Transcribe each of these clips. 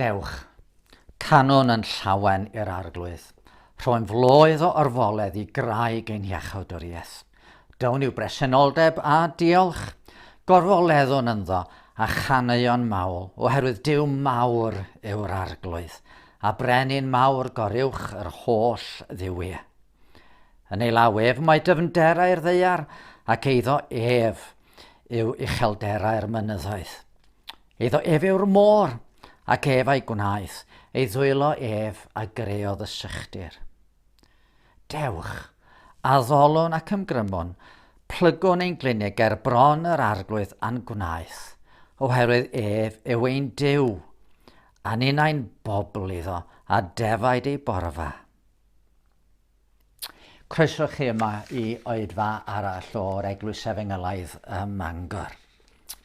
Dewch, canwn yn llawen i'r arglwydd. Rhoi'n floedd o orfoledd i grau ein iachawdwriaeth. Dawn i'w bresenoldeb a diolch. Gorfoleddwn ynddo a chaneuon mawl, oherwydd Duw mawr yw'r arglwydd, a brenin mawr goruwch yr holl ddiwy. Yn ei law ef mae dyfnderau'r ddeiar, ac eiddo ef yw uchelderau'r mynyddoedd. Eiddo ef yw'r môr, ac ef a'i gwnaeth, ei ddwylo ef a greodd y sychdir. Dewch, addolwn ac ymgrymwn, plygwn ein glinig bron yr arglwydd a'n gwnaeth, oherwydd ef yw ein Duw, a ninnau'n bobl iddo a defaid ei borfa. Croeso chi yma i oedfa arall o'r Eglwys Efengylaidd ym Mangor.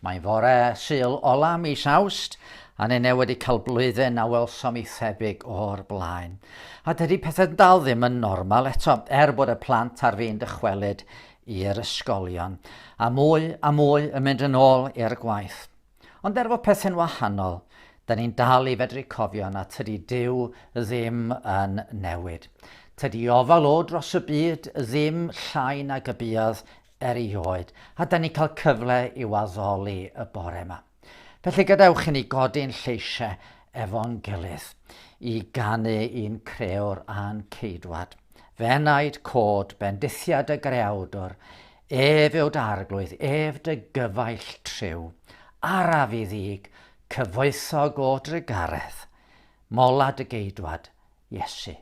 Mae'n fore Sul ola mis Awst, a ni wedi cael blwyddyn a welsom i thebyg o'r blaen. A dydy pethau dal ddim yn normal eto, bod y plant ar fi'n dychwelyd i'r ysgolion, a mwy yn mynd yn ôl i'r gwaith. Ond efo pethau'n wahanol, da ni'n dal i fedru cofio na tydy Duw ddim yn newid. Tydy ofal o dros y byd ddim llai na gybuodd erioed, a da ni'n cael cyfle i waddoli y bore yma. Felly gadewch i ni godi'n lleisiau efo'n gilydd i ganu un crewr a'n ceidwad. Fe naid cod bendithiad y greawdwr, ef yw'r arglwydd, ef dy gyfaill triw, araf i ddig, cyfoethog o drygareth, mola dy geidwad, Iesu.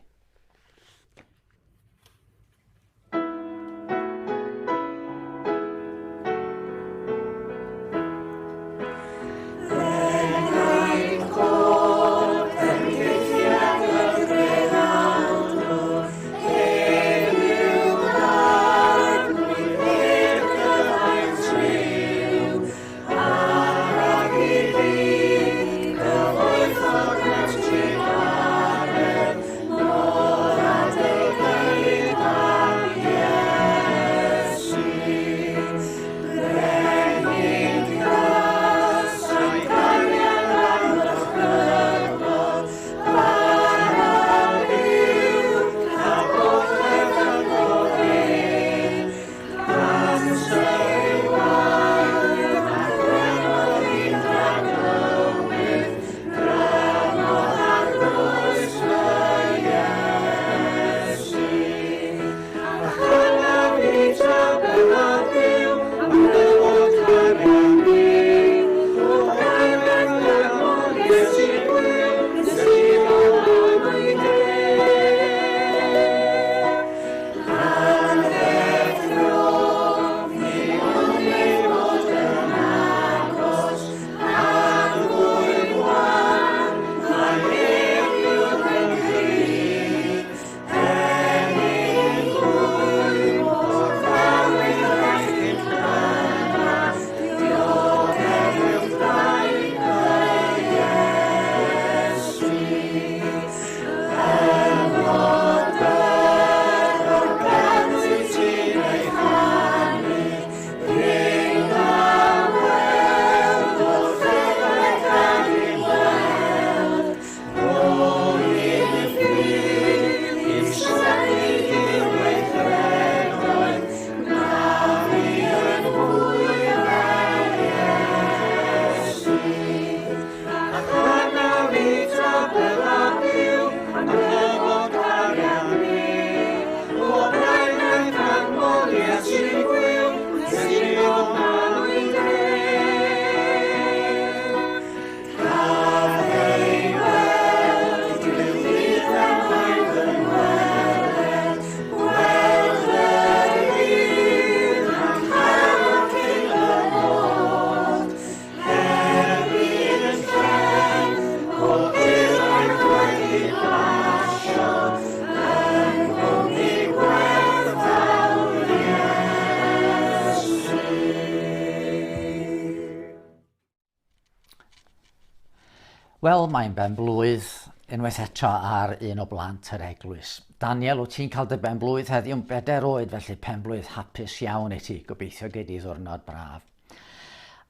Wel, mae'n benblwydd unwaith eto ar un o blant yr eglwys. Daniel, wyt ti'n cael dy benblwydd heddiw'n 4 oed, felly penblwydd hapus iawn i ti, gobeithio gei di ddiwrnod braf.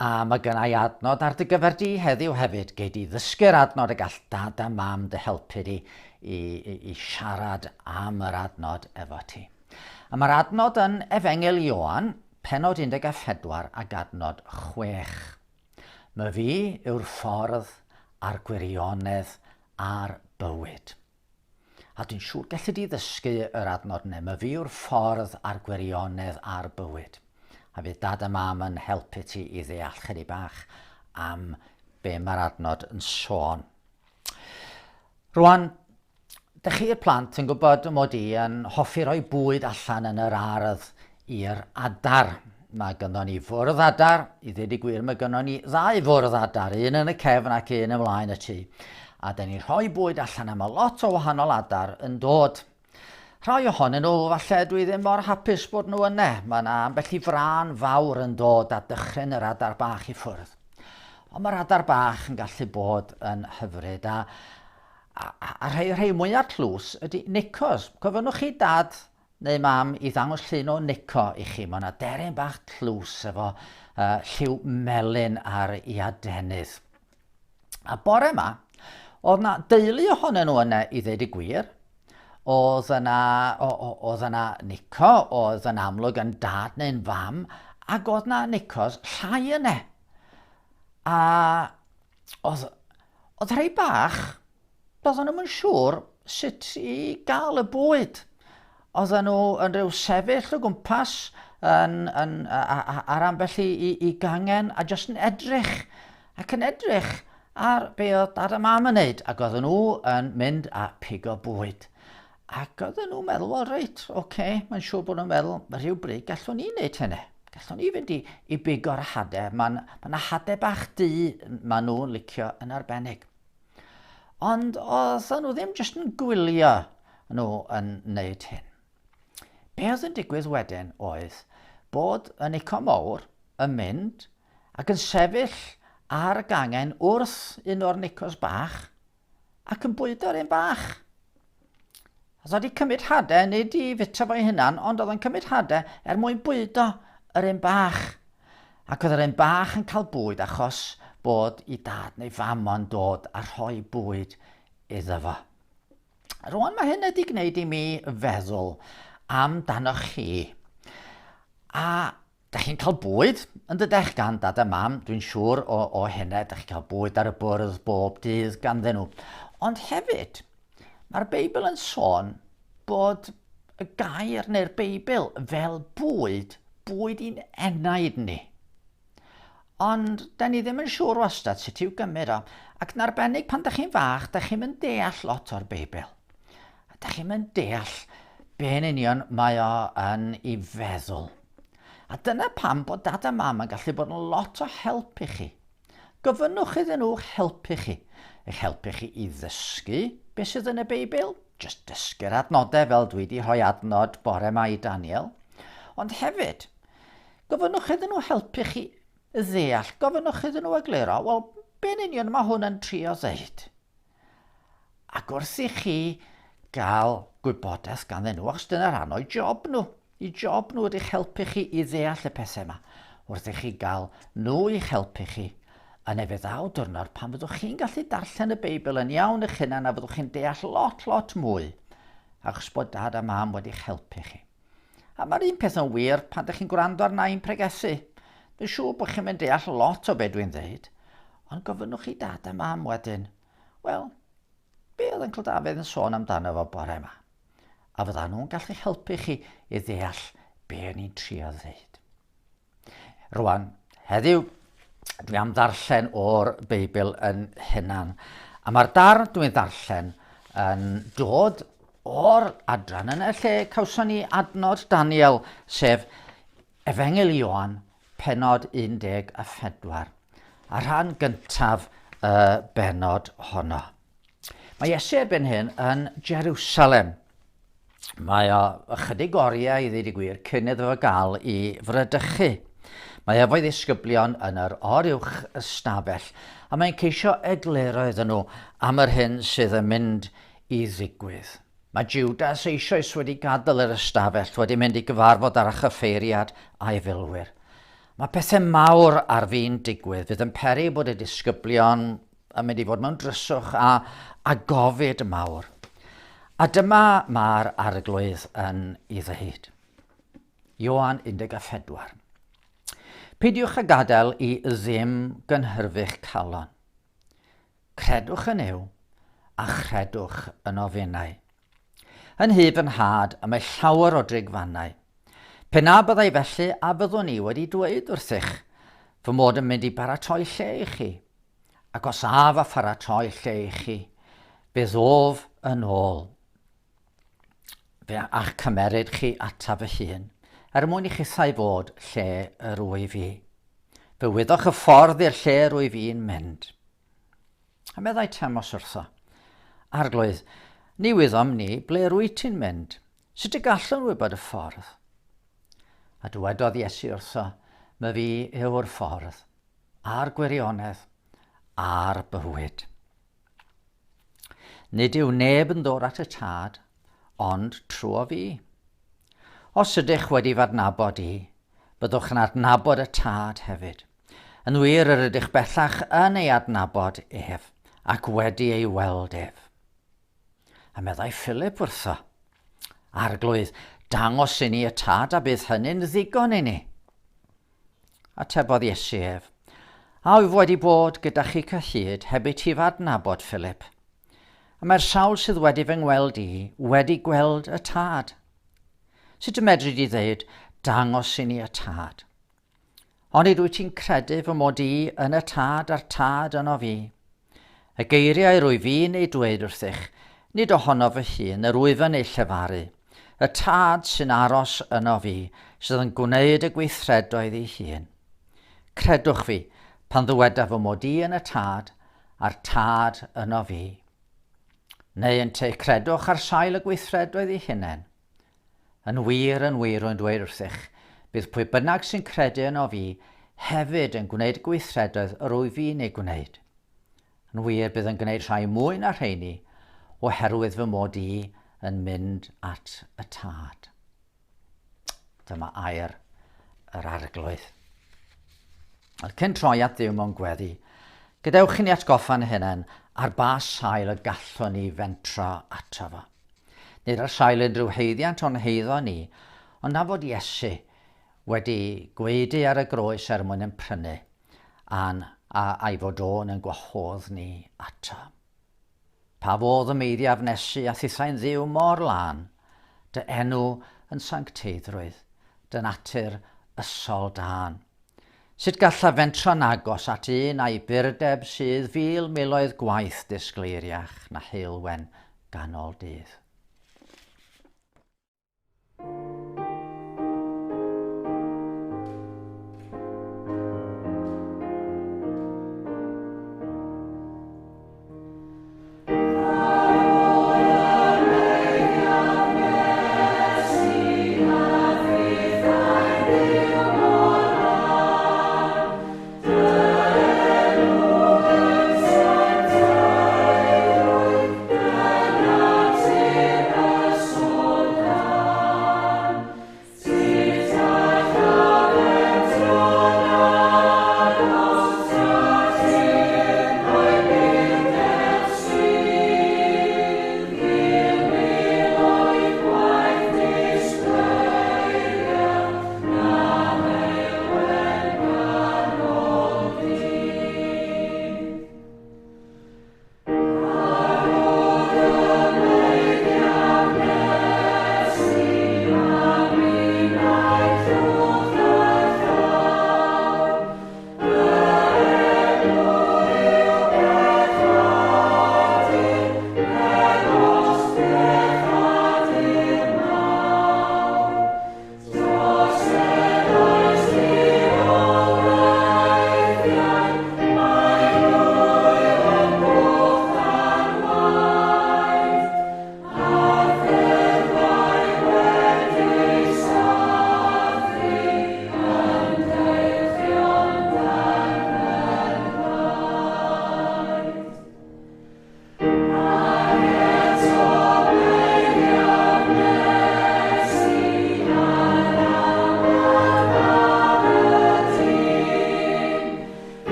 A mae gen I adnod ar dy gyfer di heddiw hefyd, gei di ddysgu'r adnod y gall dad a mam dy helpu di i siarad am yr adnod efo ti. A mae'r adnod yn Efengil Ioan, pennod 14 ac adnod 6. Mae fi yw'r ffordd a'r gwirionedd a'r bywyd. A dwi'n siŵr gallu di ddysgu yr adnod yna. Mae fi yw'r ffordd a'r gwirionedd a'r bywyd. A fydd dad a mam yn helpu ti i ddeall chydig bach am be mae'r adnod yn sôn. Rwan, dych chi'r plant yn gwybod mod i yn hoffi roi bwyd allan yn yr ardd i'r adar. Mae gynnon ni fwrdd adar, i ddweud i gwir mae gynnon ni 2 fwrdd adar, un yn y cefn ac un ymlaen y tŷ. A dyn ni'n rhoi bwyd allan am lot o wahanol adar yn dod. Rhai ohonyn nhw, falle dwi ddim mor hapus bod nhw yna. Mae yna ambell i frân fawr yn dod a dychryn yr adar bach i ffwrdd. Ond mae'r adar bach yn gallu bod yn hyfryd a rhai mwyaf tlws ydy nicos. Cofynwch chi dad neu mam i ddangos llun o nico i chi. Mae yna deryn bach tlws efo lliw melyn ar ei adenydd. A bore yma, oedd yna deulu ohonyn nhw yna i ddweud i gwir. Oedd yna nico, oedd yn amlwg yn dad neu'n fam, ac oedd yna nicos llai yna. A oedd rhai bach, doedden nhw'n siŵr sut i gael y bwyd. Oedden nhw yn rhyw sefyll o gwmpas ar ambell i gangen a jyst yn edrych, ac yn edrych ar be oedd dad a mam yn neud, ac oedden nhw yn mynd a pigo bwyd. Ac oedden nhw'n meddwl, wel reit, mae'n siŵr bod nhw'n meddwl, mae rhyw bryd gallwn ni wneud hynny. Gallwn ni fynd i bigo'r hadau. Mae yna hadau bach du maen nhw'n licio yn arbennig. Ond oedden nhw ddim jyst yn gwylio nhw yn wneud hyn. Be oedd yn digwydd wedyn oedd bod y nico mawr yn mynd ac yn sefyll ar y gangen wrth un o'r nicos bach ac yn bwydo'r un bach. Oedd wedi cymryd hadau, nid i fita fo'i hunan, ond oedd yn cymryd hadau mwyn bwydo yr un bach. Ac oedd yr un bach yn cael bwyd achos bod i dad neu fam o'n dod a rhoi bwyd iddo fo. Rwan mae hyn wedi gwneud i mi feddwl amdanoch chi. A da chi'n cael bwyd yn dydech gan dad a mam, dwi'n siŵr o hynny, da chi'n cael bwyd ar y bwrdd bob dydd ganddyn nhw. Ond hefyd, mae'r Beibl yn sôn bod y gair neu'r Beibl fel bwyd i'n enaid ni. Ond da ni ddim yn siŵr wastad sut i'w gymryd o, ac yn arbennig pan da chi'n fach, da chi'n mynd deall lot o'r Beibl. Da chi'n mynd deall be'n union mae o yn ei feddwl. A dyna pam bod dad a mam yn gallu bod yn lot o help i chi. Gofynnwch iddyn nhw helpu chi. Eich helpu chi i ddysgu beth sydd yn y Beibl, jyst dysgu'r adnodau fel dwi wedi rhoi adnod bore yma i Daniel. Ond hefyd, gofynnwch iddyn nhw helpu chi ddeall, gofynnwch iddyn nhw egluro, wel, be'n union mae hwn yn trio ddeud? Ac wrth i chi gael gwybodaeth ganddyn nhw, achos dyna rhan o'i job nhw. I job nhw ydy'ch helpu chi i ddeall y pethau yma. Wrth i chi gael nhw i'ch helpu chi yn efo ddaw diwrnod pan fyddwch chi'n gallu darllen y Beibl yn iawn eich hunan a fyddwch chi'n deall lot mwy achos bod dad a mam wedi'ch helpu chi. A mae'r un peth yn wir pan ydych chi'n gwrando ar nain pregethu. Dwi'n siŵr bod chi'n mynd deall lot o be dwi'n dweud, ond gofynnwch chi dad a mam wedyn, wel, be oedd Uncle Dafydd yn sôn amdano fo bore yma? A fydda nhw'n gallu helpu chi i ddeall be o'n i'n trio ddeud. Rwan, heddiw, dwi am ddarllen o'r Beibl yn hunan. A mae'r darn dwi'n ddarllen yn dod o'r adran yn y lle cawson ni adnod Daniel, sef Efengil Ioan, pennod 14, a rhan gyntaf y bennod honno. Mae Iesu erbyn hyn yn Jerusalem. Mae o ychydig oriau i ddweud y gwir cyn iddo fo gael i fradychu. Mae efo'i ddisgyblion yn yr oruwch ystafell a mae'n ceisio egluro iddyn nhw am yr hyn sydd yn mynd i ddigwydd. Mae Judas eisoes wedi gadael yr ystafell, wedi mynd i gyfarfod ar y chyffeiriad a'i filwyr. Mae pethau mawr ar fi'n digwydd fydd yn peri bod y disgyblion yn mynd i fod mewn dryswch a gofid mawr. A dyma mae'r arglwydd yn ei ddweud. Ioan 14. Peidiwch a gadael i ddim gynhyrfu'ch calon. Credwch yn Nuw a chredwch yn ofennau. Yn hyf yn had y mae llawer o drigfannau. Pe na byddai felly a byddwn ni wedi dweud wrthych fy mod yn mynd i baratoi lle i chi. Ac os a fa pharatoi lle i chi, bydd of yn ôl a'ch cymeryd chi ataf y hun, mwyn i chi thai fod lle yr wyf fi. Fe wyddwch y ffordd i'r lle yr wyf fi'n mynd. A meddai Temos wrtho. Arglwydd, ni wyddom ni ble rwy ti'n mynd. Sut y gallwn wybod y ffordd? A dywedodd Iesu wrtho, mae fi yw'r ffordd, a'r gwirionedd, a'r bywyd. Nid yw neb yn ddod at y tad, ond trwy fi. Os ydych wedi fadnabod i, byddwch yn adnabod y tad hefyd. Yn wir yr ydych bellach yn ei adnabod ef, ac wedi ei weld ef. A meddai Philip wrtho, arglwydd, dangos i ni y tad a bydd hynny'n ddigon i ni. Atebodd Iesu ef, a wyf wedi bod gyda chi cyhyd heb i ti fadnabod Philip. A mae'r sawl sydd wedi fy ngweld i wedi gweld y tad. Sut y medru di ddeud, dangos i ni y tad? Ond nid wyt ti'n credu fy mod i yn y tad a'r tad yno fi. Y geiriau rwy fi'n ei dweud wrthych, nid ohono fy hun yr wyf yn ei llefaru. Y tad sy'n aros yno fi, sydd yn gwneud y gweithredoedd ei hun. Credwch fi pan ddyweda fy mod i yn y tad, a'r tad yno fi. Neu yn te credwch ar sail y gweithredoedd ei hunain. Yn wir rwy'n dweud wrthych, bydd pwy bynnag sy'n credu yno fi hefyd yn gwneud gweithredoedd yr wyf fi'n ei gwneud. Yn wir bydd yn gwneud rhai mwy na rheini, oherwydd fy mod i yn mynd at y tad. Dyma air yr arglwydd. Cyn troi at Dduw mewn gweddi, gadewch i ni atgoffa'n hunain ar ba sail y gallwn ni fentro ato fo. Nid ar sail unrhyw heiddiant o'n heiddo ni, ond na fod Iesu wedi gweidi ar y groes mwyn yn prynu a'i fod o'n yn gwahodd ni ato. Pa fodd y meiddiaf nesu a thithau'n Dduw mor lan, dy enw yn sancteiddrwydd, dy natur ysol dan. Sut galla fentro'n agos at un a'i burdeb sydd 1000 miloedd gwaith disgleiriach na heilwen ganol dydd. See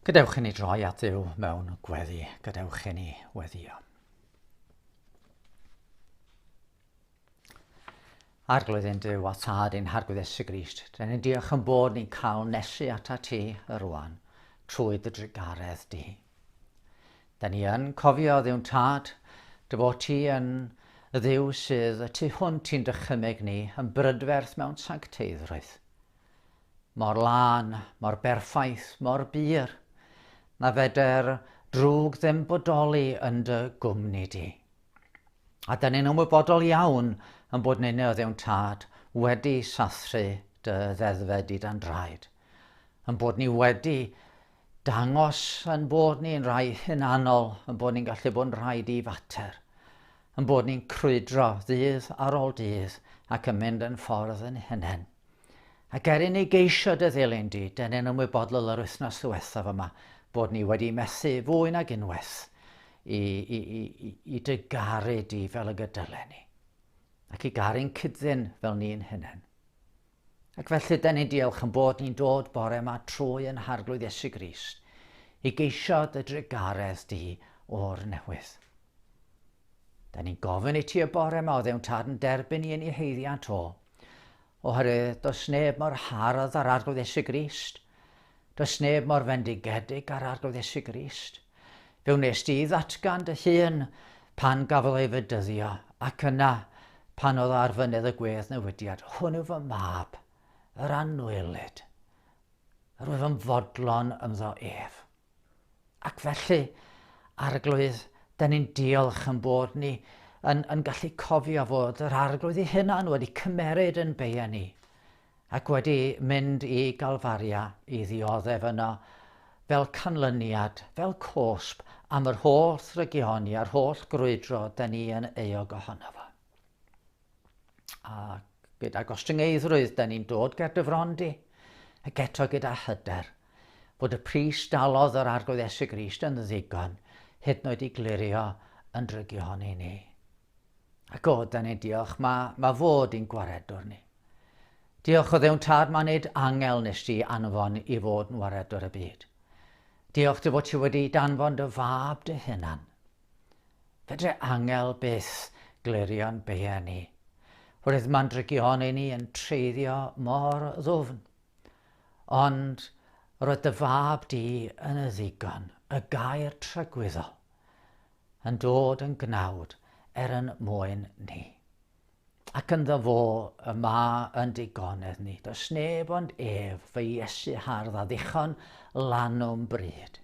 Gadewch i ni droi at Dduw mewn gweddi. Gadewch i ni weddio. Arglwydd ein Duw a tad ein harglwydd Iesu Grist, da ni'n diolch yn bod ni'n cael nesu ata ti y rwan trwy dy drigaredd di. Da ni yn cofio Dduw'n tad, dy bod ti yn y Dduw sydd y tu hwnt i'n dychymyg ni yn brydferth mewn sancteiddrwydd. Mor lan, mor berffaith, mor bir, na feder drwg ddim bodoli yn dy gwmni di. A da ni'n ymwybodol iawn yn bod ni'n o Dduw'n tad wedi sathru dy ddeddfed i dan draed. Yn bod ni wedi dangos yn bod ni'n rai hunanol, yn bod ni'n gallu bod yn rhaid i fater. Yn bod ni'n crwydro ddydd ar ôl dydd ac yn mynd yn ffordd yn hunain. Ac ni geisio dy ddilyn di, da ni'n ymwybodol yr wythnos ddiwethaf yma, bod ni wedi methu fwy nag unwaith i dy garu di fel y gydylen ni. Ac i garu'n cyddyn fel ni'n hunain. Ac felly da ni'n diolch yn bod ni'n dod bore yma trwy yn harglwydd Iesu Grist i geisio dy drigaredd di o'r newydd. Da ni'n gofyn i ti y bore yma o Dduw'n tad yn derbyn i yn ei heiddiad o. Oherwydd does neb mor hardd ar arglwydd Iesu Grist. Does neb mor fendigedig ar arglwydd Iesu Grist. Fe wnes di ddatgan dy hun pan gafodd ei fydyddio ac yna pan oedd ar fynydd y gwedd newidiad. Hwn yw fy mab, yr anwylid, yr wyf yn fodlon ynddo ef. Ac felly, arglwydd, da ni'n diolch yn bod ni yn gallu cofio fod yr arglwydd ei hunan wedi cymeryd yn beia ni ac wedi mynd i Galfaria i ddioddef yno fel canlyniad, fel cosb am yr holl regioni a'r holl grwydro da ni yn eog ohono fo. A gyda gostyngeidrwydd da ni'n dod ger dyfrondi ac eto gyda hyder bod y pris dalodd yr arglwydd Iesu Grist yn ddigon hyd yn oed i glirio yn drygion i ni. Ac o, da ni'n diolch, mae fod i'n gwaredwr ni. Diolch o Dduw'n tad, mae nid angel nes ti anfon i fod yn waredwr y byd. Diolch dy bod ti wedi danfon dy fab dy hunan. Fedre angel byth glirio'n beia ni. Oherwydd mae'n drygion i ni yn treiddio mor ddwfn. Ond roedd dy fab di yn y ddigon, y gair trygwyddo, yn dod yn gnawd yn mwyn ni. Ac ynddo fo yma yn digonedd ni. Does neb ond ef fy Iesu hardd a ddichon lanw'n bryd.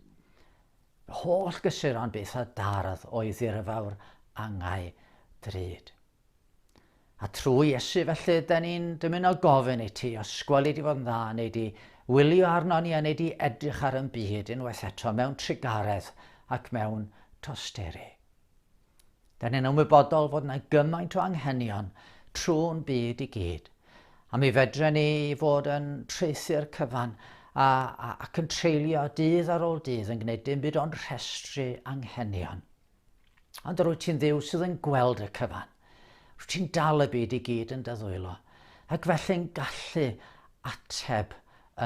Holl gysuron beth a dardd oedd i'r fawr angau drud. A trwy Iesu felly, da ni'n dymuno gofyn i ti, os gweli di fod yn dda, neu di wylio arno ni a neu di edrych ar yn byd unwaith eto mewn trigaredd ac mewn tosteri. Da ni'n ymwybodol fod yna gymaint o anghenion trwy'n byd i gyd. A mi fedre ni fod yn traethu'r cyfan ac yn treulio dydd ar ôl dydd yn gwneud dim byd ond rhestru anghenion. Ond rwyt ti'n Dduw sydd yn gweld y cyfan. Rwyt ti'n dal y byd i gyd yn dyddwylo. Ac felly'n gallu ateb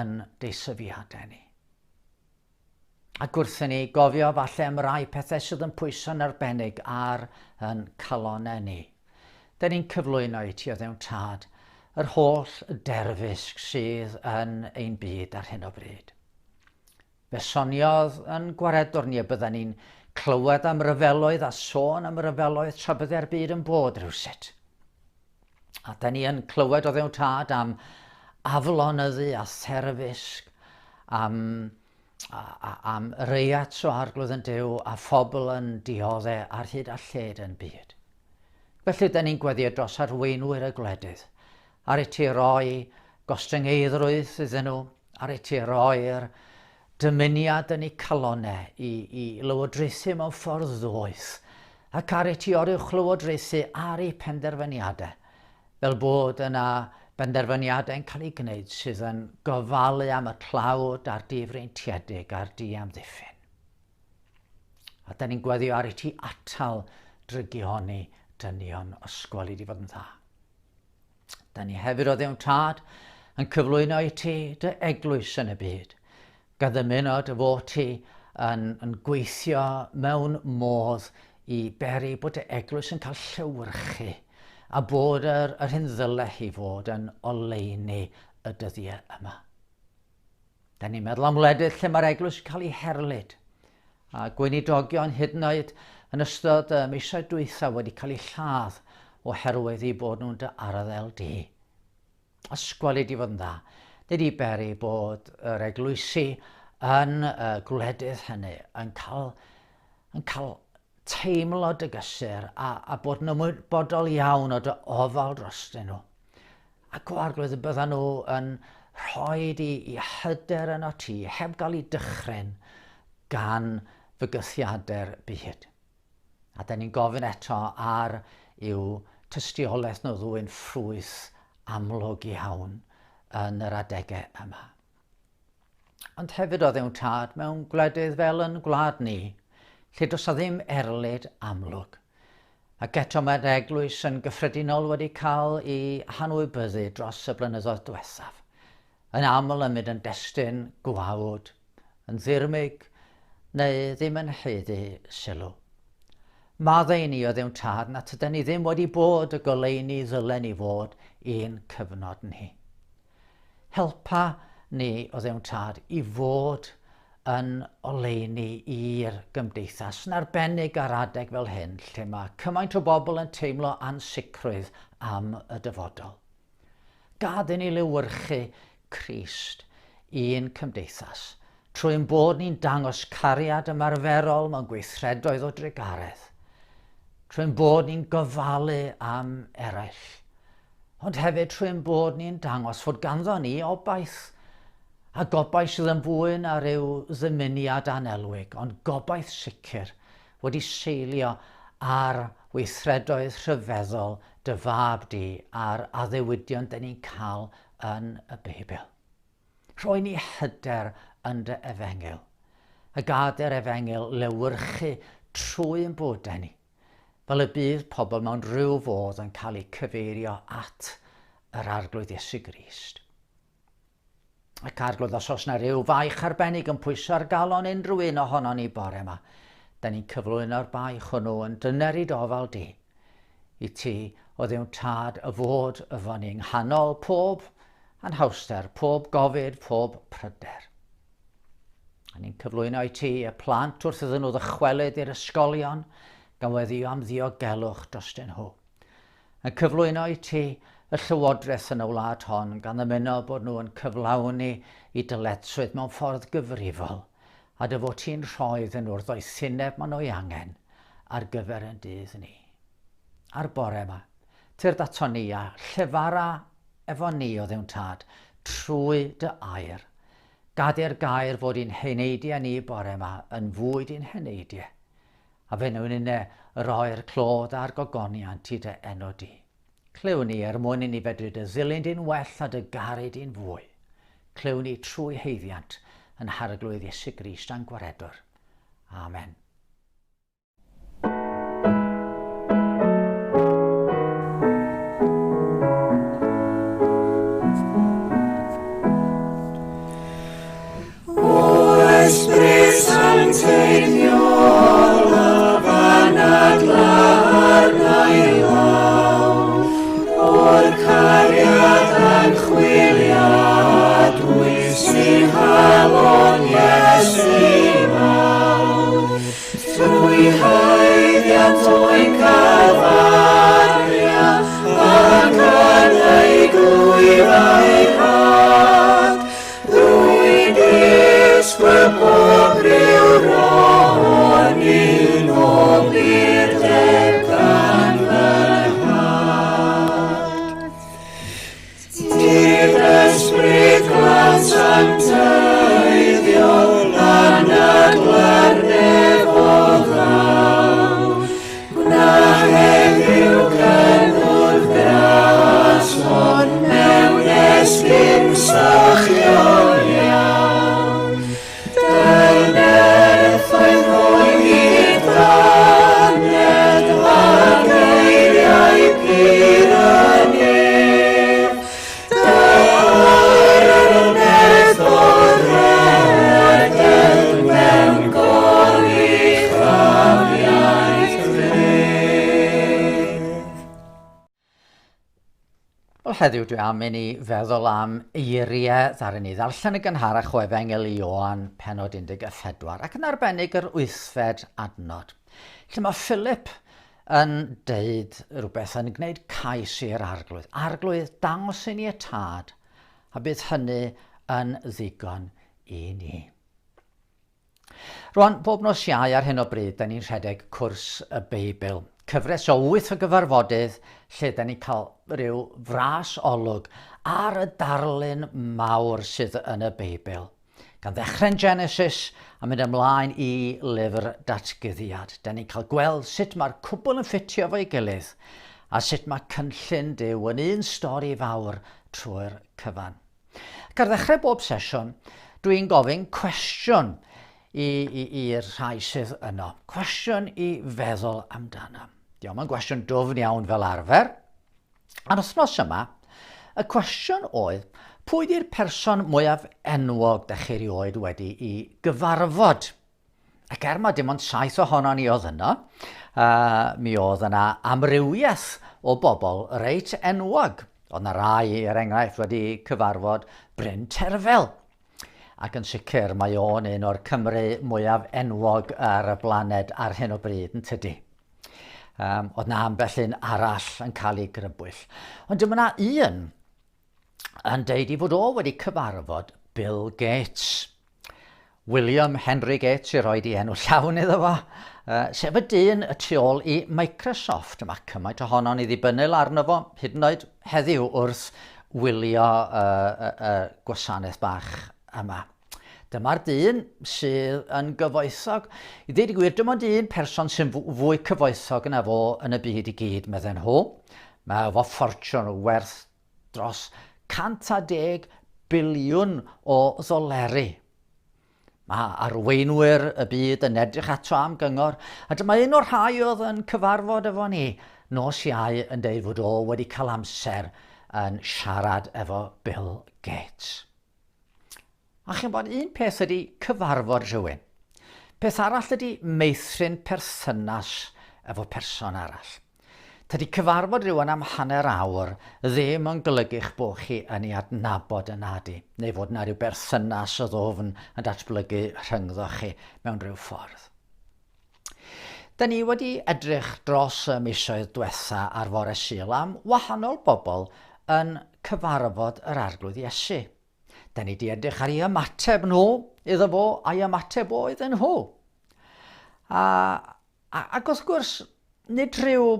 yn deisyfiadau ni. Ac wrthyn ni gofio falle am rai pethau sydd yn pwyso'n arbennig ar yn calonau ni. Da ni'n cyflwyno i ti o Dduw'n tad yr holl derfysg sydd yn ein byd ar hyn o bryd. Fe soniodd yn gwaredwr ni y bydden ni'n clywed am ryfeloedd a sôn am ryfeloedd tra byddai'r byd yn bod rhywsut. A da ni yn clywed o Dduw'n tad am aflonyddu a therfysg, am reiat o arglwydd yn Duw a phobl yn dioddau ar hyd a lled yn byd. Felly, da ni'n gweddio dros arweinwyr y gwledydd, ar i ti roi gostyngeidrwydd iddyn nhw, ar i ti roi'r dymuniad yn eu calonau i lywodraethu mewn ffordd ddwyth, ac ar i ti oriwch lywodraethu ar eu penderfyniadau, fel bod yna benderfyniadau yn cael ei gwneud sydd yn gofalu am y tlawd a'r difreintiedig a'r diamddiffyn. A da ni'n gweddio ar i ti atal drygioni dynion ysgol i di fod yn dda. Da ni hefyd o Dduw'n tad yn cyflwyno i ti dy eglwys yn y byd, Gad ymunod y fod ti yn gweithio mewn modd i beri bod y eglwys yn cael llewyrchu a bod yr hyn ddyle hi fod yn oleuni y dyddiau yma. Da ni'n meddwl am wledydd lle mae'r eglwys yn cael ei herlyd a gweinidogion hyd yn oed yn ystod y misoedd dwytha wedi cael ei lladd oherwydd i bod nhw'n dy arddel di. Ysgweli di fod yn dda. Nid i beri bod yr eglwysi yn gwledydd hynny yn cael teimlo dy gysur a bod nhw'n ymwybodol iawn o dy ofal drostyn nhw. Ac o arglwydd y byddan nhw yn rhoi i hyder yn o ti heb gael ei dychryn gan fygythiadau'r byd. A da ni'n gofyn eto ar i'w tystiolaeth nhw ddwy'n ffrwyth amlwg iawn yn yr adegau yma. Ond hefyd o ddewn tad mewn gwledydd fel yn gwlad ni, lle does ddim erlyd amlwg. Ac eto mae'r eglwys yn gyffredinol wedi cael ei hanwybyddu dros y blynyddoedd diwethaf. Yn aml yn mynd yn destun gwawd, yn ddirmig neu ddim yn heiddi sylw. Maddau ni o ddewn tad na tydyn ni ddim wedi bod y goleuni ddylen ni fod i'n cyfnod ni. Helpa ni o ddewn tad i fod yn oleuni i'r gymdeithas yn arbennig ar adeg fel hyn lle mae cymaint o bobl yn teimlo ansicrwydd am y dyfodol. Gad i ni lywyrchu Crist i'n cymdeithas trwy'n bod ni'n dangos cariad ymarferol mewn gweithredoedd o drigaredd, trwy'n bod ni'n gofalu am eraill, ond hefyd trwy'n bod ni'n dangos fod ganddo ni obaith, a gobaith sydd yn fwy na ryw ddymuniad anelwig, ond gobaith sicr wedi seilio ar weithredoedd rhyfeddol dy fab di a'r addewidion dyn ni'n cael yn y Beibl. Rhoi ni hyder yn dy efengil, a gad yr efengil lewyrchu trwy'n bodau ni, fel y bydd pobl mewn rhyw fodd yn cael eu cyfeirio at yr arglwydd Iesu Grist. Ac arglwydd os oes yna ryw faich arbennig yn pwyso'r galon unrhyw un ohono ni bore yma, da ni'n cyflwyno'r baich hwnnw yn dyneru ofal di, i ti o ddewn tad y fod yfo ni yng nghanol pob anhawster, pob gofid, pob pryder. A ni'n cyflwyno i ti y plant wrth iddyn nhw ddychwelyd i'r ysgolion, gan weddio am ddiogelwch drostyn nhw. Yn cyflwyno i ti y llywodraeth yn y wlad hon gan ymuno bod nhw yn cyflawni i dyletswydd mewn ffordd gyfrifol a dy fod ti'n rhoi iddyn nhw'r ddoethineb maen nhw ei angen ar gyfer yn dydd ni. Ar bore yma, tir dato ni a llefara efo ni o ddewn tad trwy dy air. Gad i'r gair fod i'n heneidiau ni bore yma yn fwyd i'n heneidiau. A fe nhw'n unne roi'r clod a'r gogoniant i dy enw di. Clyw ni mwyn i ni fedru dy ddilyn di'n well a dy garu di'n fwy. Clyw ni trwy heiddiant yn harglwydd Iesu Grist a'n gwaredwr. Amen. O Ysbryd Sanctaidd, Iolaf anadlar na'i law, o'r cariad a'n chwiliadwy sy'n halon Iesu mawr. Trwy haeddiant o'i calfaria ac yn ei glwyfau had, ddwy'n disgwyl pob ryw roi. heddiw dwi am i ni feddwl am eiriau ddaru ni ddarllen y gynharach o Efengel i Ioan penod 14 ac yn arbennig yr 8fed adnod. Lle mae Philip yn deud rhywbeth yn gwneud cais i'r arglwydd. Arglwydd dangos i ni y tad a bydd hynny yn ddigon i ni. Rwan, bob nos Iau ar hyn o bryd, da ni'n rhedeg cwrs y Beibl. Cyfres o 8 o gyfarfodydd lle da ni'n cael rhyw fras olwg ar y darlun mawr sydd yn y Beibl. Gan ddechrau'n Genesis a mynd ymlaen i lyfr datguddiad. Da ni'n cael gweld sut mae'r cwbl yn ffitio fo'i gilydd a sut mae cynllun Duw yn un stori fawr trwy'r cyfan. Ac ar ddechrau bob sesiwn, dwi'n gofyn cwestiwn i'r rhai sydd yno. Cwestiwn i feddwl amdano. Diolch yn gwestiwn dwfn iawn fel arfer. A'r wythnos yma, y cwestiwn oedd, pwy di'r person mwyaf enwog da chi erioed wedi i gyfarfod? Ac mae dim ond 7 ohono ni oedd yno, mi oedd yna amrywiaeth o bobl reit enwog. Oedd yna rai, enghraifft, wedi cyfarfod Bryn Terfel. Ac yn sicr mae o'n un o'r Cymru mwyaf enwog ar y blaned ar hyn o bryd yn tydi. Oedd na ambell un arall yn cael ei grybwyll. Ond dyma na un yn deud i fod o wedi cyfarfod Bill Gates. William Henry Gates i roed i enw llawn iddo fo. Sef y dyn y tu ôl i Microsoft. Mae cymaint ohono ni ddibynnol arno fo, hyd yn oed heddiw wrth wylio gwasanaeth bach yma. Dyma'r dyn sydd yn gyfoethog. I ddweud y gwir, dim ond un person sy'n fwy cyfoethog yna fo yn y byd i gyd, medden nhw. Mae efo ffortiwn werth dros 110 biliwn o ddoleri. Mae arweinwyr y byd yn edrych ato am gyngor, a dyma un o'r rhai oedd yn cyfarfod efo ni nos Iau yn deud fod o wedi cael amser yn siarad efo Bill Gates. A chi'n bod un peth ydy cyfarfod rhywun. Peth arall ydy meithrin perthynas efo person arall. Tydy cyfarfod rhywun am hanner awr ddim yn golygu'ch bod chi yn ei adnabod yn adi, neu fod yna rhyw berthynas o ddofn yn datblygu rhyngddo chi mewn rhyw ffordd. Da ni wedi edrych dros y misoedd diwetha ar fore Sul am wahanol bobl yn cyfarfod yr arglwydd Iesu. Da ni wedi edrych ar ei ymateb nhw iddo fo a'i ymateb o iddyn nhw. Ac wrth gwrs, nid rhyw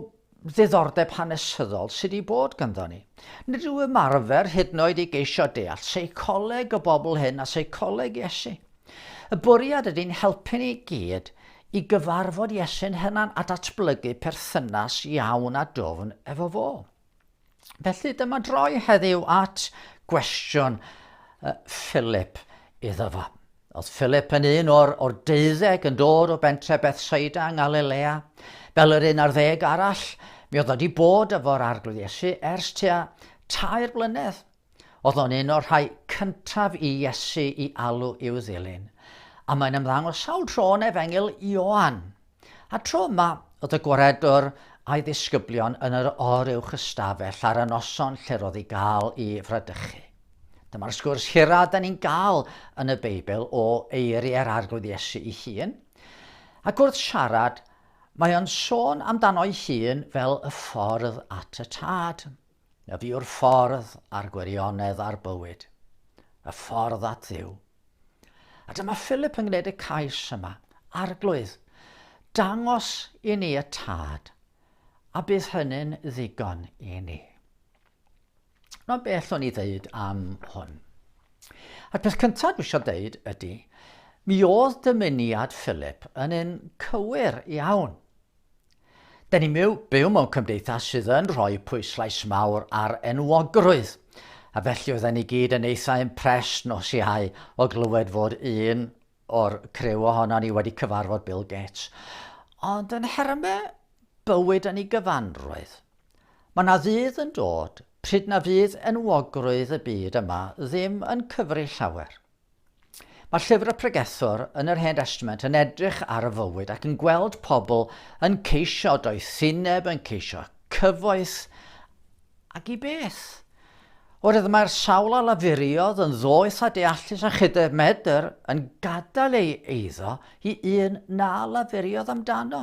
ddiddordeb hanesyddol sydd wedi bod ganddo ni. Nid rhyw ymarfer hyd yn oed i geisio deall seicoleg y bobl hyn a seicoleg Iesu. Y bwriad ydy'n helpu ni gyd i gyfarfod Iesu'n hynna'n a datblygu perthynas iawn a dofn efo fo. Felly dyma droi heddiw at gwestiwn Philip iddo fo. Oedd Philip yn un o'r 12 yn dod o bentre Bethsaida yng Galilea. Fel yr un ar 10 arall, mi oedd wedi bod efo'r arglwydd Iesu ers tua 3 blynedd. Oedd o'n un o'r rhai cyntaf i Iesu i alw i'w ddilyn. A mae'n ymddangos sawl tro yn Efengel Ioan. A tro yma oedd y gwaredwr a'i ddisgyblion yn yr oruwch ystafell ar y noson lle roedd i gael i fradychu. Dyma'r sgwrs hira da ni'n gael yn y Beibl o eiriau'r arglwydd Iesu ei hun. Ac wrth siarad, mae o'n sôn amdano'i hun fel y ffordd at y tad. Y fi yw'r ffordd a'r gwirionedd a'r bywyd. Y ffordd at Dduw. A dyma Philip yn gwneud y cais yma, arglwydd, dangos i ni y tad, a bydd hynny'n ddigon i ni. No beth o'n i ddeud am hwn. A'r peth cyntaf dwi eisiau deud ydy, mi oedd dymuniad Philip yn un cywir iawn. Da ni'n byw mewn cymdeithas sydd yn rhoi pwyslais mawr ar enwogrwydd, a felly oedden ni gyd yn eitha impressed nos Iau o glywed fod un o'r criw ohono ni wedi cyfarfod Bill Gates. Ond yn hermau bywyd yn ei gyfanrwydd, mae na ddydd yn dod pryd na fydd enwogrwydd y byd yma ddim yn cyfri llawer. Mae llyfr y Pregethwr yn yr Hen Testament yn edrych ar y fywyd ac yn gweld pobl yn ceisio doethineb, yn ceisio cyfoeth ac i beth. Oherwydd mae'r sawl a lafuriodd yn ddoeth a deallus a chydau medr yn gadael ei eiddo i un na lafuriodd amdano.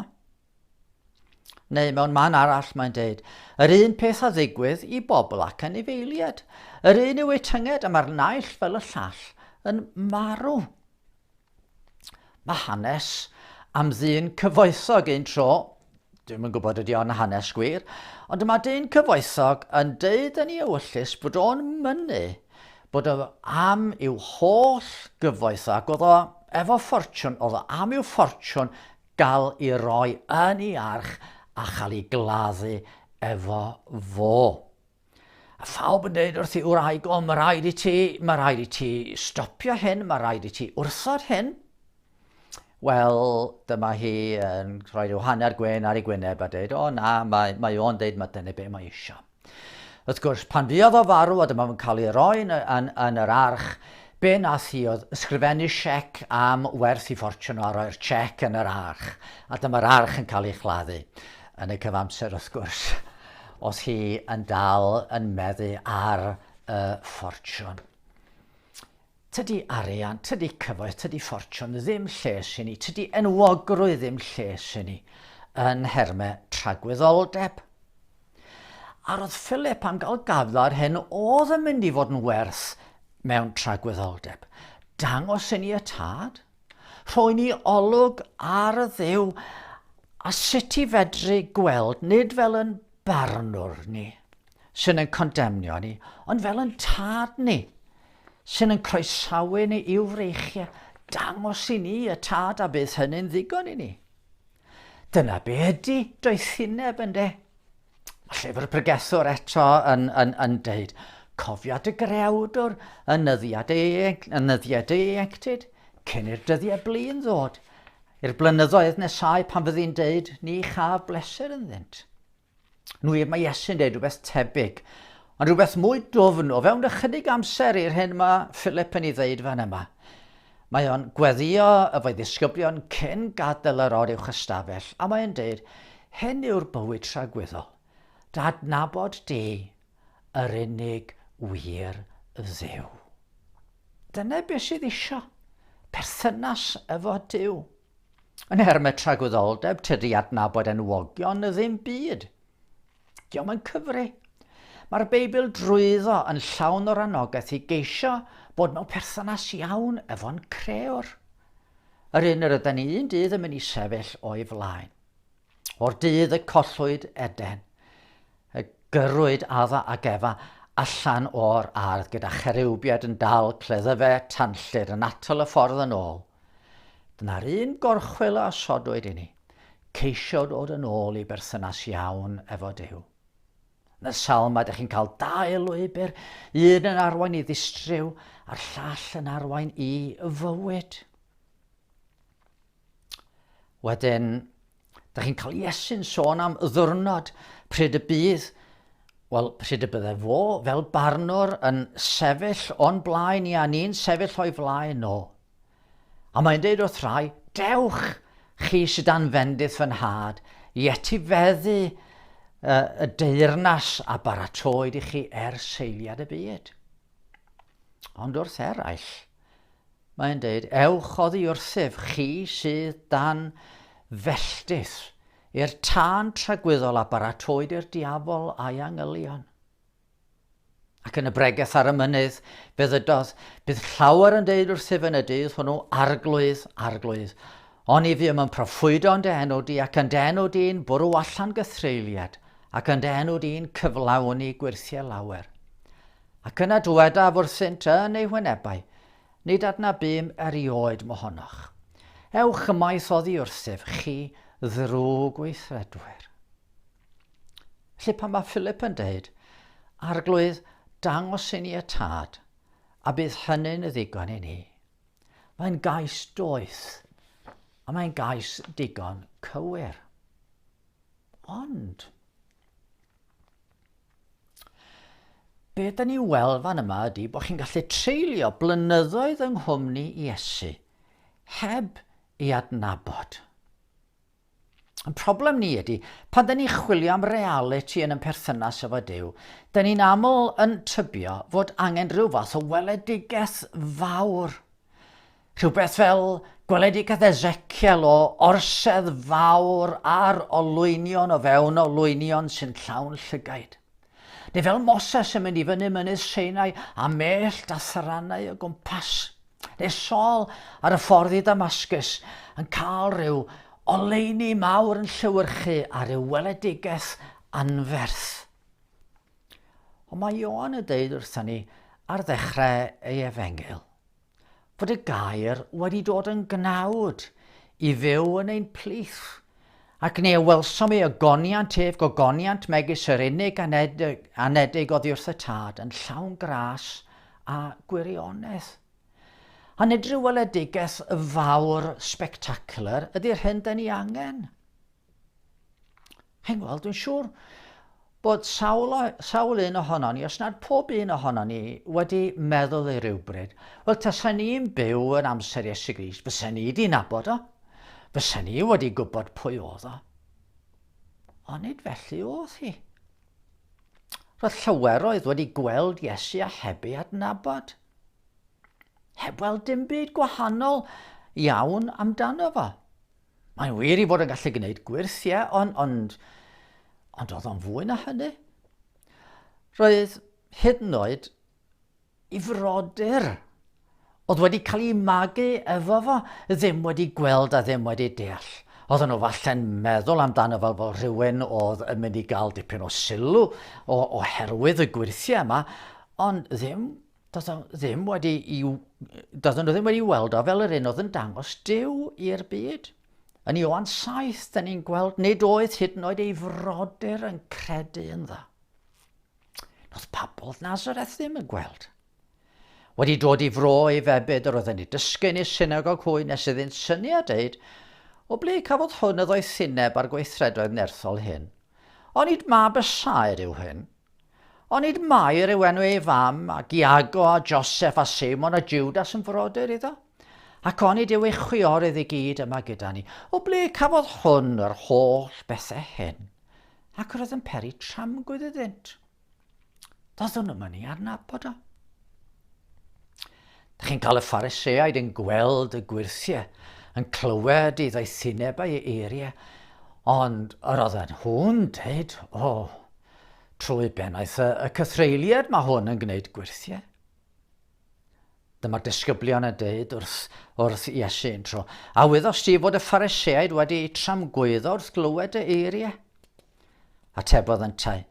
Neu mewn man arall mae'n dweud, yr un peth a ddigwydd i bobl ac anifeiliaid. Yr un yw eu tynged a mae'r naill fel y llall yn marw. Mae hanes am ddyn cyfoethog un tro, dwi'n yn gwybod ydy o'n hanes gwir, ond mae dyn cyfoethog yn deud yn ei ewyllus bod o'n mynnu bod o am i'w holl gyfoethog, oedd o efo ffortiwn, oedd o am i'w ffortiwn gael ei roi yn ei arch a chael ei gladdu efo fo. A phawb yn dweud wrth i wraig, o, mae rhaid i ti stopio hyn, mae rhaid i ti wrthod hyn. Wel, dyma hi yn rhoi rhyw hanner gwen ar ei gwyneb a dweud, o na, mae o'n dweud mae dyna be mae eisiau. Wrth gwrs, pan fuodd o farw a dyma fo'n cael ei roi yn yr arch, be nath hi oedd ysgrifennu siec am werth i ffortiwn o roi'r siec yn yr arch. A dyma'r arch yn cael ei chladdu. Yn y cyfamser, wrth gwrs, oedd hi yn dal yn meddu ar y ffortiwn. Tydi arian, tydi cyfoeth, tydi ffortiwn ddim lles i ni, tydi enwogrwydd ddim lles i ni yn hermau tragwyddoldeb. A roedd Philip am gael gafla'r hyn oedd yn mynd i fod yn werth mewn tragwyddoldeb. Dangos i ni y tad, rhoi ni olwg ar y Dduw a sut i fedru gweld nid fel yn barnwr ni sy'n yn condemnio ni, ond fel yn tad ni sy'n yn croesawu ni i'w freichiau, dangos i ni y tad a bydd hynny'n ddigon i ni. Dyna be ydy doethineb ynde. Mae llyfr Pregethwr eto yn deud, cofiad y grewdwr yn nyddiad ei ieuenctid, cyn i'r dyddiau blin ddod, i'r blynyddoedd nesau pan fyddi'n deud ni chaf bleser yn ddynt. Nwyr mae Iesu'n deud rhywbeth tebyg, ond rhywbeth mwy dwfn o fewn ychydig amser i'r hyn mae Philip yn ei ddeud fan yma. Mae o'n gweddio y fe ddisgyblion cyn gadael yr o'r uwch ystafell, a mae'n deud, hyn yw'r bywyd tragwyddol, dadnabod di yr unig wir Dduw. Dyna beth sydd isio, perthynas efo Duw. Yn hermau tragwyddoldeb, tydi adnabod enwogion y ddim byd. Diolch yn cyfri. Mae'r Beibl drwyddo yn llawn o'r anogaeth i geisio bod mewn perthynas iawn efo'n crewr. Yr un yr ydyn ni un dydd yn mynd i sefyll o'i flaen. O'r dydd y collwyd Eden, y gyrwyd Adda ac Efa allan o'r ardd gyda cherwbiad yn dal cleddyfe tanllyd yn atal y ffordd yn ôl. Dyna'r un gorchwil a sodwyd i ni, ceisio dod yn ôl i berthynas iawn efo Duw. Yn y salm ydych chi'n cael dau lwybr, un yn arwain i ddistryw a'r llall yn arwain i fywyd. Wedyn, ydych chi'n cael Iesu'n sôn am ddiwrnod pryd y bydde fo fel barnwr yn sefyll o'n blaen i a ni'n sefyll o'i flaen o. A mae'n deud wrth rai, dewch chi sydd dan fendith fy nhad i etifeddu y deyrnas a baratoed i chi seiliad y byd. Ond wrth eraill, mae'n deud, ewch oddi wrthyf chi sydd dan felltith i'r tân tragwyddol a baratoed i'r diafol a'i angylion. Ac yn y bregeth ar y mynydd, bydd llawer yn deud wrthyf yn y dydd hwnnw arglwydd, arglwydd. Oni fi yma'n proffwydo'n denw di ac yn denw di'n bwrw allan gythreiliad ac yn denw di'n cyflawni gwirthiau lawer. Ac yna dweda wrthynt yn ei hwynebau, nid adna bym erioed mohonoch. Ewch ymaith oddi wrthyf chi ddrwg weithredwyr. Felly pan mae Philip yn deud, arglwydd dangos i ni y tad, a bydd hynny'n ddigon i ni. Mae'n gais doeth, a mae'n gais digon cywir. Ond, be da ni weld fan yma ydy bod chi'n gallu treulio blynyddoedd yng nghwmni Iesu heb ei adnabod. Y problem ni ydy, pan dyn ni chwilio am reality yn perthynas efo Duw, dyn ni'n aml yn tybio fod angen rhyw fath o weledigaeth fawr. Rhywbeth fel gweledigaeth Ezekiel o orsedd fawr a'r olwynion o fewn olwynion sy'n llawn llygaid. Neu fel Moses yn mynd i fyny mynydd Sinai a mellt a thrannau o gwmpas. Neu Saul ar y ffordd i Damascus yn cael rhyw oleuni mawr yn llywyrchu a ryw weledigaeth anferth. Ond mae Ioan yn deud wrthyn ni ar ddechrau ei efengil fod y gair wedi dod yn gnawd i fyw yn ein plith. Ac neu welsom ei ogoniant ef gogoniant megis yr unig anedig oddi wrth y tad yn llawn gras a gwirionedd. A nid ryw weledigaeth fawr spectacular ydy'r hyn dyn ni angen. Hyn gweld, dwi'n siŵr bod sawl un ohono ni, os nad pob un ohono ni, wedi meddwl ei rywbryd, wel, tasen ni'n byw yn amser Iesu Grist, bysen ni wedi nabod o, bysen ni wedi gwybod pwy oedd o. Ond nid felly oedd hi. Roedd llaweroedd wedi gweld Iesu a hebu adnabod. Heb weld dim byd gwahanol iawn amdano fo. Mae'n wir i fod yn gallu gwneud gwirthiau, ond oedd o'n fwy na hynny. Roedd hyd yn oed i frodyr oedd wedi cael ei magu efo fo ddim wedi gweld a ddim wedi deall. Oedden nhw falle'n meddwl amdano fel rhywun oedd yn mynd i gael dipyn o sylw oherwydd y gwirthiau yma, ond doedden nhw ddim wedi weld o fel yr un oedd yn dangos Duw i'r byd. Yn Ioan 7, dyn ni'n gweld nid oedd hyd yn oed ei frodyr yn credu ynddo. Nodd Pabodd Nazareth ddim yn gweld. Wedi dod i fro i febyd yr oedd yn ei dysgu yn ei synagog hwy nes iddynt syniad deud, o ble cafodd hwn y ddoethineb ar gweithredoedd nerthol hyn. Ond nid mab y saer yw hyn. Ond nid Mair yw enw ei fam, ac Iago a Joseph a Simon a Judas yn frodyr iddo. Ac onid yw ei chwiorydd i gyd yma gyda ni. O ble cafodd hwn yr holl bethau hyn? Ac roedd yn peri tramgwydd iddynt. Doeddwn nhw'n mynd i adnabod o. Dych chi'n cael y Phariseaid yn gweld y gwirthiau, yn clywed i ddeithineb a'i eiriau, ond yr oedd hwn dweud, trwy bennaeth y cythreiliad mae hwn yn gwneud gwirthiau. Dyma'r disgyblion yn dweud wrth Iesu un tro. A wyddos ti fod y Phariseaid wedi tramgwyddo wrth glywed y eiriau? Atebodd yn tai,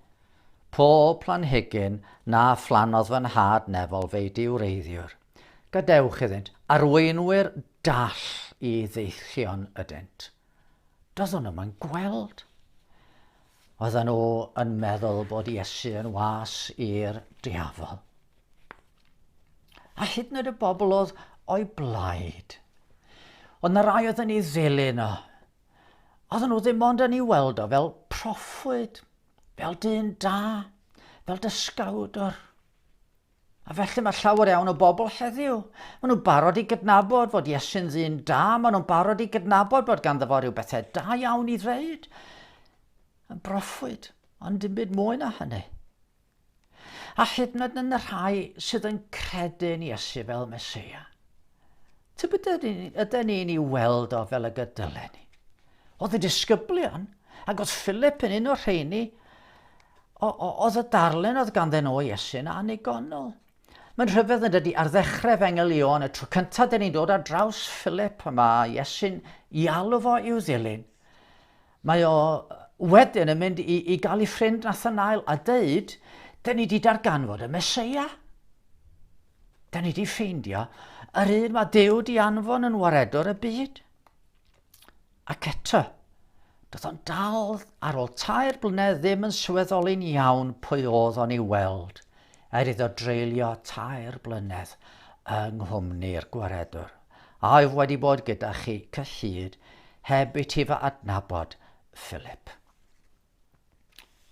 pob planhigyn na phlannodd fy nhad nefol fe'i diwreiddiwr. Gadewch iddynt, arweinwyr dall i ddeillion ydynt. Doeddwn nhw'n yn gweld. Oedden nhw yn meddwl bod Iesu yn was i'r diafol. A hyd yn oed y bobl oedd o'i blaid. Ond na rai oedden ni ddilyn o. Oedden nhw ddim ond yn ei weld o fel proffwyd, fel dyn da, fel dysgawdwr. A felly mae llawer iawn o bobl heddiw. Maen nhw'n barod i gydnabod fod Iesu'n ddyn da, maen nhw'n barod i gydnabod bod ganddo fo ryw bethau da iawn i ddweud. Yn broffwyd, ond dim byd mwy na hynny. A hyd yn oed yn y rhai sydd yn credu'n Iesu fel Mesia. Tybed ydyn ni'n ei weld o fel y gydylen ni. Oedd y disgyblion, ac oedd Philip yn un o'r rheini, oedd y darlun oedd ganddyn nhw Iesu'n annigonol. Mae'n rhyfedd yn dydi ar ddechrau Efengil Ioan, y tro cyntaf dyn ni'n dod ar draws Philip, a mae Iesu'n i alw fo i'w ddilyn. Mae o wedyn yn mynd i gael ei ffrind Nathanael a deud, dyn ni wedi darganfod y Mesia. Dyn ni wedi ffeindio yr un mae Duw di anfon yn waredwr y byd. Ac eto, doedd o'n dal ar ôl 3 blynedd ddim yn swyddoli'n iawn pwy oedd o'n ei weld, iddo dreulio 3 blynedd yng nghwmni'r gwaredwr. A oedd wedi bod gyda chi cyhyd heb i ti fy adnabod Philip.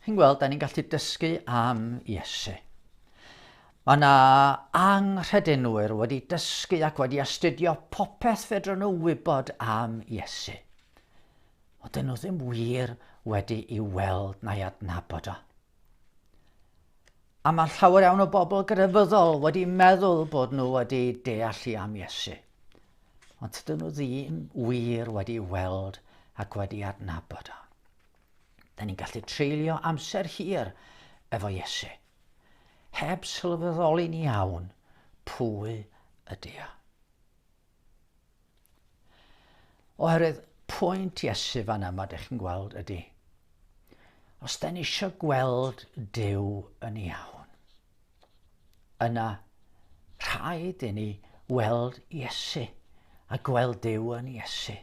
Chi'n gweld, da ni'n gallu dysgu am Iesu. Mae yna anghredinwyr wedi dysgu ac wedi astudio popeth fedrwn nhw wybod am Iesu. ond dyn nhw ddim wir wedi ei weld neu adnabod o. A mae llawer iawn o bobl grefyddol wedi meddwl bod nhw wedi deallu am Iesu. Ond dyn nhw ddim wir wedi weld ac wedi adnabod o. Da ni'n gallu treulio amser hir efo Iesu, heb sylweddoli'n iawn pwy ydy o. Oherwydd pwynt Iesu fan yma, ydych chi'n gweld, ydy, os da ni eisiau gweld Duw yn iawn, yna rhaid i ni weld Iesu a gweld Duw yn Iesu.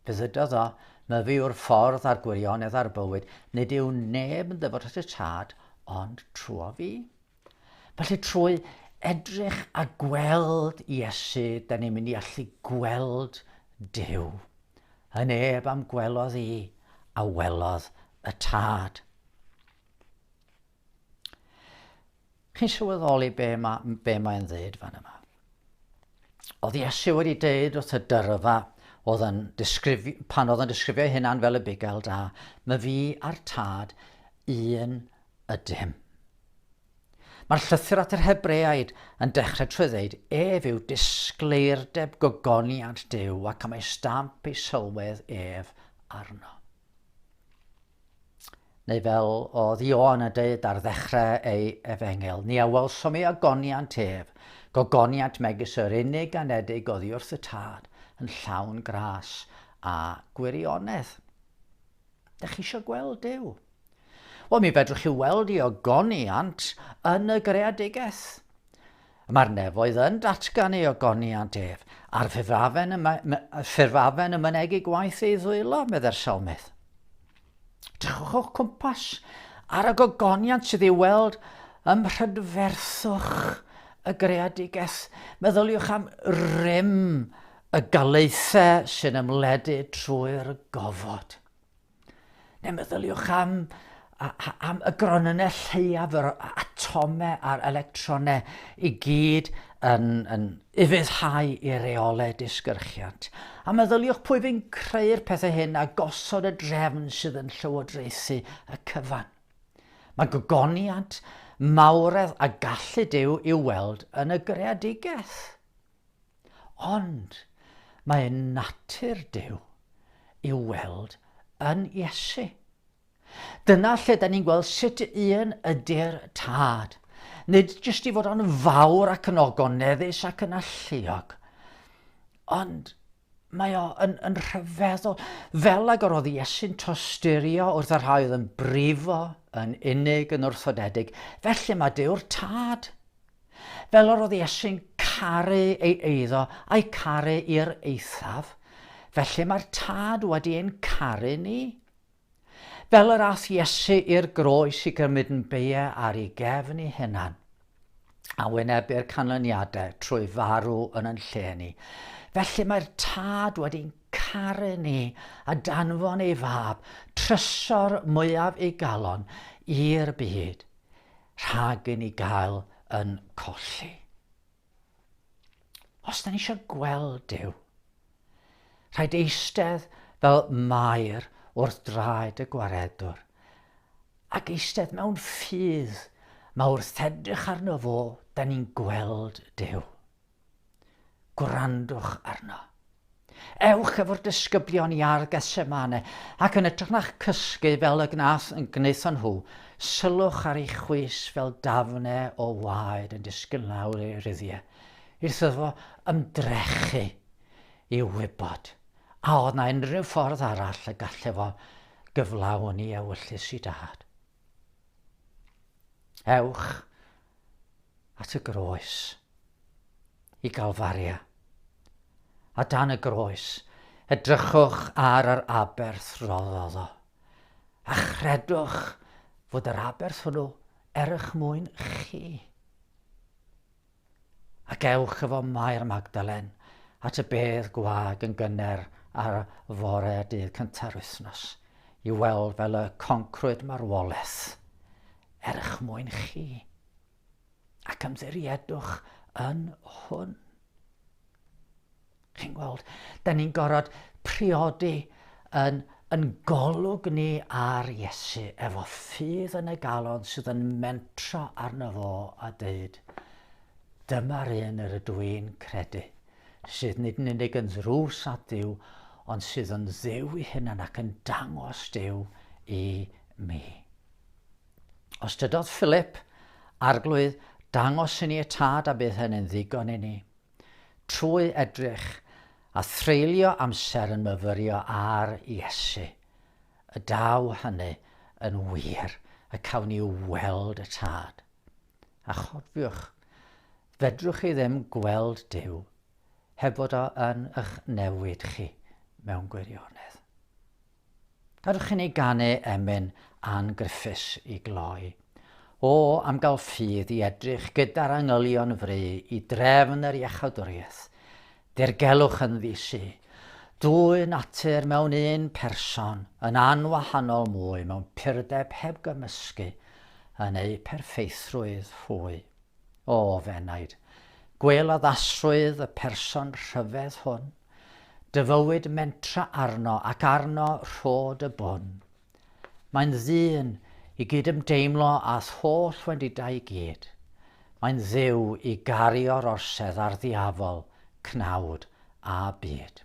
Bydd ydodd o, mae fi yw'r ffordd a'r gwirionedd a'r bywyd, nid yw neb yn ddyfod at y tad, ond trwy fi. Felly trwy edrych a gweld Iesu, da ni'n mynd i allu gweld Duw. A neb am gwelodd i a welodd y tad. Chi'n sylweddoli be mae'n dweud fan yma? Oedd Iesu wedi deud wrth y dyrfa pan oedd yn disgrifio hynna'n fel y bugel da, mae fi a'r tad un ydym. Mae'r llythyr at yr Hebreaid yn dechrau trwy ddeud, ef yw disgleirdeb gogoniant Duw ac am ei stamp ei sylwedd ef arno. Neu fel oedd Ioan yn deud ar ddechrau ei efengel, ni a welsom ei agoniant ef, gogoniant megis yr unig anedig oddi wrth y tad, yn llawn gras a gwirionedd. Dych chi eisiau gweld Duw? Wel, mi fedrwch chi weld ei ogoniant yn y greadigaeth. Mae'r nefoedd yn datgan ei ogoniant ef, a'r ffurfafen y mynegu gwaith ei ddwylo, medde'r Salmydd. Drychwch o'ch cwmpas ar y gogoniant sydd ei weld ym mhrydferthwch y greadigaeth. Meddyliwch am rym y galeithau sy'n ymledu trwy'r gofod. Neu meddyliwch am y gronynau lleiaf, yr atomau a'r electronau i gyd yn ufuddhau i reolau disgyrchiant. A meddyliwch pwy fi'n creu'r pethau hyn a gosod y drefn sydd yn llywodraethu y cyfan. Mae gogoniant, mawredd a gallu Duw i'w weld yn y greadigaeth. Ond mae natur Duw i'w weld yn Iesu. Dyna lle da ni'n gweld sut un ydy'r tad. Nid jyst i fod o'n fawr ac yn ogoneddus ac yn alluog, ond mae o yn rhyfeddol, fel ag oedd Iesu'n tosturio wrth yr rhai oedd yn brifo, yn unig, yn wrthodedig, felly mae Dyw'r tad. Fel oedd Iesu'n caru ei eiddo a'i caru i'r eithaf, felly mae'r tad wedi ein caru ni. Fel yr ath Iesu i'r groes i gymryd yn beia ar ei gefn ei hunan, a wynebu'r canlyniadau trwy farw yn ein lle ni. Felly mae'r tad wedi'n caru ni a danfon ei fab, trysor mwyaf ei galon i'r byd, rhag i ni gael yn colli. Os da ni eisiau gweld Duw, rhaid eistedd fel Mair wrth draed y gwaredwr, ac eistedd mewn ffydd mae wrth edrych arno fo, da ni'n gweld Duw. Gwrandwch arno. Ewch efo'r disgyblion i'r Getsemane ac yn edrych na'ch cysgu fel y gwnaethon nhw, sylwch ar ei chwys fel dafnau o waed yn disgyn lawr ei ryddiau, wrth iddo ymdrechu i wybod. A oedd na unrhyw ffordd arall y gallai fo gyflawni a wyllus i dad. Ewch at y groes i Galfaria. A dan y groes, edrychwch ar yr aberth roddodd o. A chredwch fod yr aberth hwnnw erch mwyn chi. Ac ewch efo Mair Magdalen at y bedd gwag yn gynner ar fore dydd cynta'r wythnos, i weld fel y concrwyd marwolaeth, erch mwyn chi, ac ymddiriedwch yn hwn. Chi'n gweld, da ni'n gorfod priodi yn golwg ni ar Iesu efo ffydd yn y galon sydd yn mentro arno fo a dweud, dyma'r un yr ydw i'n credu, sydd nid yn unig yn ddrws at Duw, ond sydd yn Dduw i hunan ac yn dangos Duw i mi. Os dydodd Philip arglwydd dangos i ni y tad a bydd hynny'n ddigon i ni, trwy edrych a threulio amser yn myfyrio ar Iesu, y daw hynny yn wir, y cawn ni weld y tad. A chofiwch, fedrwch chi ddim gweld Duw heb bod o yn eich newid chi mewn gwirionedd. Gadwch chi ni ganu emyn Ann Griffiths i gloi. O, am gael ffydd i edrych gyda'r angylion fri i drefn yr iechawdwriaeth. Dirgelwch yn ddisu. Dwy natur mewn un person yn anwahanol mwy mewn purdeb heb gymysgu yn ei perffeithrwydd ffwy. O, fenaid, gweloddasrwydd y person rhyfedd hwn, dyfywyd mentra arno ac arno rhod y bwn. Mae'n ddyn i gydymdeimlo ath holl wendidau i gyd. Mae'n Dduw i gario'r orsedd ar ddiafol, cnawd a byd.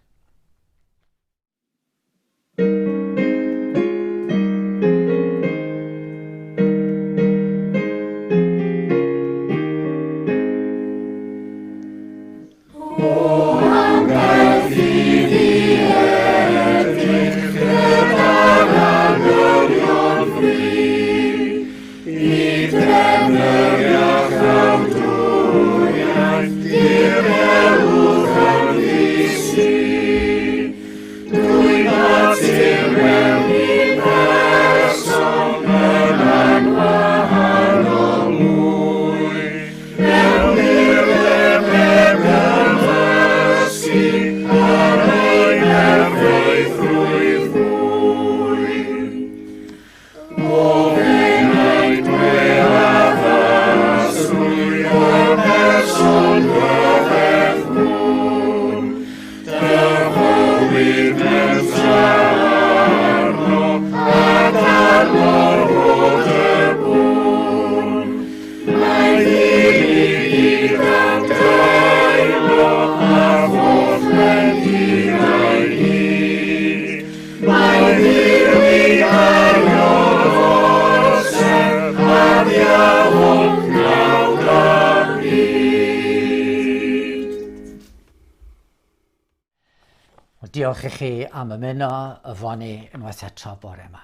Diolch i chi am ymuno efo ni unwaith eto bore yma.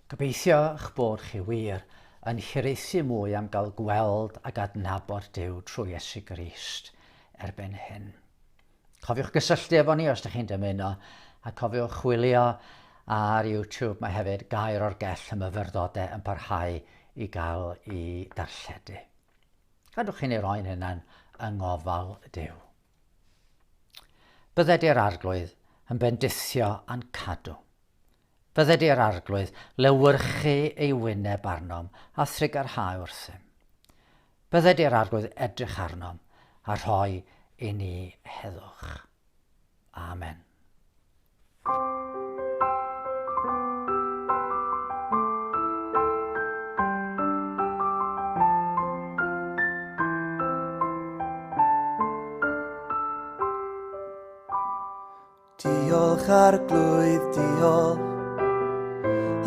Gobeithio eich bod chi wir yn hiraethu mwy am gael gweld ac adnabod Duw trwy Iesu Grist erbyn hyn. Cofiwch gysylltu efo ni os ydych chi'n dymuno, a cofiwch chwilio ar YouTube. Mae hefyd Gair o'r Gell y myfyrdodau yn parhau i gael i darlledu. Gadwch chi'n ei roi'n hynna'n yng ngofal Duw. Bydde di'r arglwydd yn bendithio a'n cadw. Bydde di'r arglwydd lewyrchu ei wyneb arnom a thrigarhau wrthym. Bydde di'r arglwydd edrych arnom a rhoi i ni heddwch. Amen. Diolch arglwydd, diolch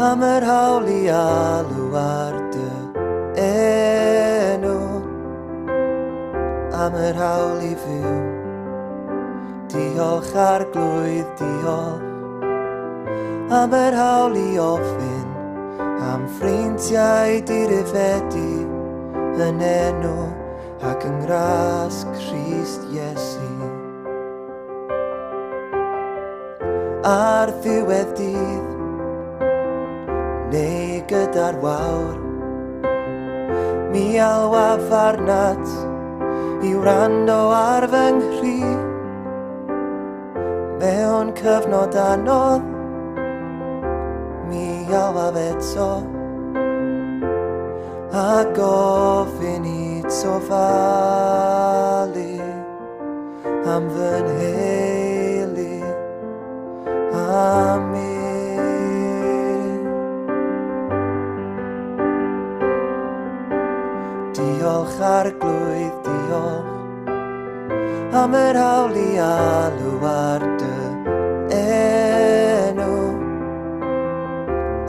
am yr hawl i alw ar dy enw, am yr hawl i fyw. Diolch arglwydd, diolch am yr hawl i ofyn am ffreintiau dirifedu yn enw ac yng ngras Crist Iesu. Ar ddiwedd dydd, neu gyda'r wawr, mi alwaf arnat i wrando ar fy nghri. Mewn cyfnod anodd, mi alwaf eto, a gofyn i tofalu am fy nheulu. Amen.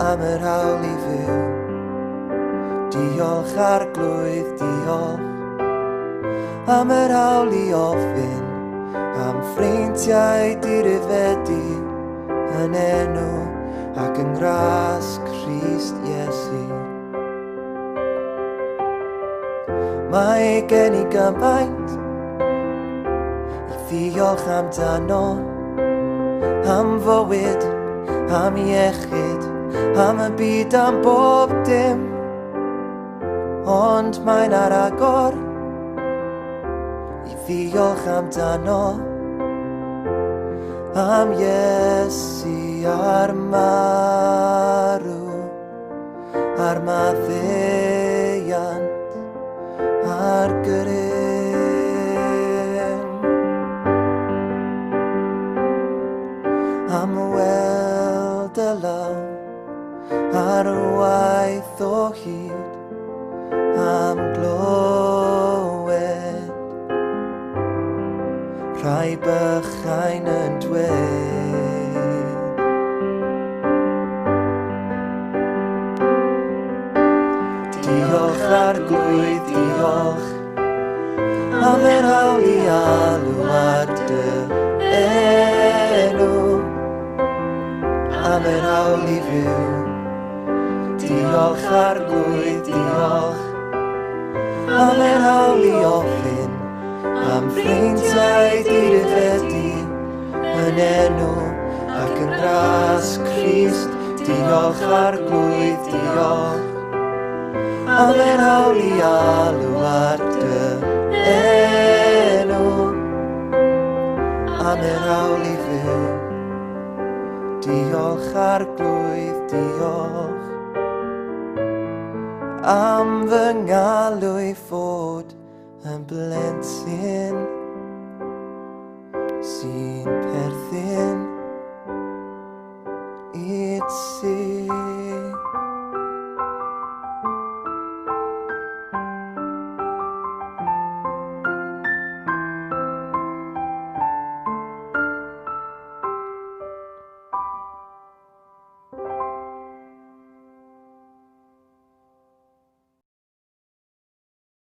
am yr hawl i fyw. Diolch arglwydd, diolch am yr hawl i ofyn am ffreintiau dirifedu yn enw ac yn ngras Crist Iesu. Mae gen i gymaint i ddiolch amdano, am fywyd, am iechyd, am y byd am bob dim. Ond mae'n ar agor i ddiolch amdano, am Iesu a'r marw, a'r maddeuant, a'r grym, am weld y law a'r waith o hyd, am glywed rhai bychain yn dweud. Diolch arglwydd, diolch am yr hawl i alw ar dy enw, am yr hawl i fyw. Diolch arglwydd, diolch am yr hawl i ofyn am ffreintiau dirifedu yn enw ac yn ngras Crist. Diolch arglwydd, diolch am yr hawl i alw ar dy enw, am yr hawl i fyw. Diolch arglwydd, diolch am fy ngalw i fod yn blentyn sy'n